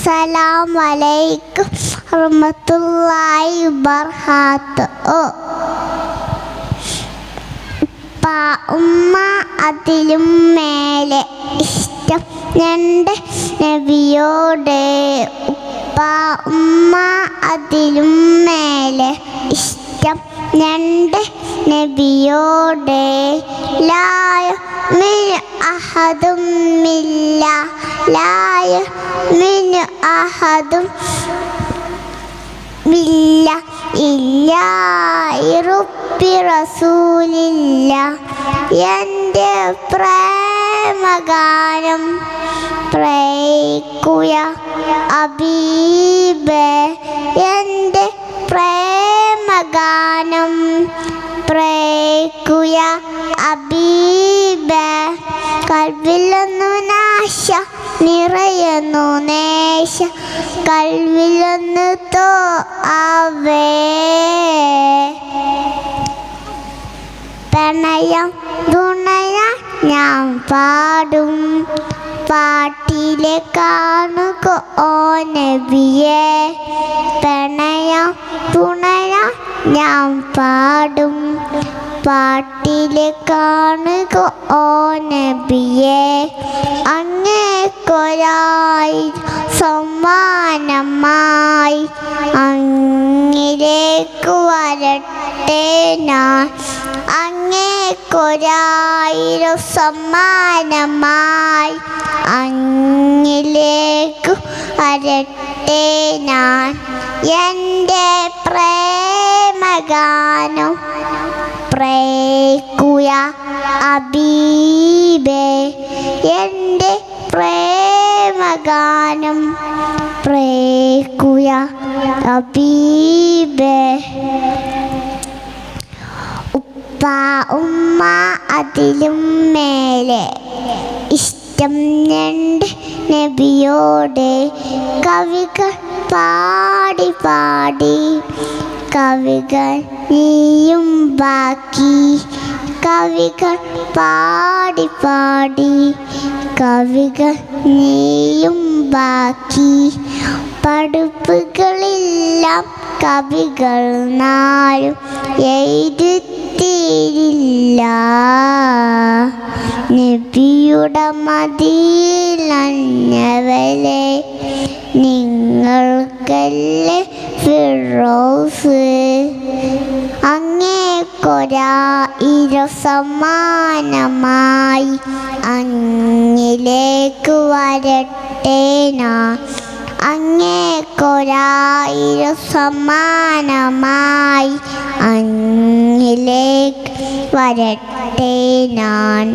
അസ്സലാമലൈക്കും വറഹ്മത്തുള്ളാഹി വബറകാതുഹു. ഉമ്മ അതിലും മേലെ ഇഷ്ടം എൻ്റെ നബിയോട്. ഉമ്മ അതിലും മേലെ ഇഷ്ടം എൻ്റെ നബിയോട്. ലാ യുഅ്മിനു അഹദും ബില്ലാഹ്, ലാ യുഅ്മിനു അഹദും ബില്ലാഹ് ഇല്ലാ റബ്ബി റസൂലില്ലാഹ്. എൻ്റെ പ്രേമഗാനം പ്രേക്കുക ഹബീബേ, എൻ്റെ പ്രേമഗാനം പ്രേക്കുക ഹബീബേ. കൽവിലൊന്നു നാശ നിറയുന്നു നേശ, കൽവിലൊന്നു തോ അവേ. പ്രണയം തുണയ ഞാൻ പാടും പാട്ടിലെ കാണുക ഓ നബിയേ. പ്രണയം തുണയ ഞാൻ പാടും പാട്ടിലെ കാണുക ഓ നബിയേ. അങ്ങേക്കൊരായി സമ്മാനമായി അങ്ങിലേക്ക് വരട്ടെ ഞാൻ. അങ്ങേക്കൊരായിരം സമ്മാനമായി അങ്ങിലേക്ക് വരട്ടെ ഞാൻ. എൻ്റെ പ്രേമഗാനം പ്രേക്കുക ഹബീബേ, എൻ്റെ പ്രേമഗാനം പ്രേക്കുക ഹബീബേ. ഉമ്മ അതിലും മേലെ ഇഷ്ടം എൻ്റെ നബിയോട്. കവികൾ പാടി പാടി കവികൾ നീയും ബാക്കി, കവികൾ പാടി പാടി കവികൾ നീയും ബാക്കി. പഠിപ്പുകളെല്ലാം കവികൾ നാലും എഴുതിത്തീരില്ല. നബിയുടെ മദീനവലെ നിങ്ങൾക്കല്ലേ ഫിറൗസ്. അങ്ങേക്കൊരായിരം സമ്മാനമായി അങ്ങിലേക്ക് വരട്ടെ ഞാൻ. അങ്ങേക്കൊരായിരം സമ്മാനമായി അങ്ങിലേക്ക് വരട്ടെ ഞാൻ.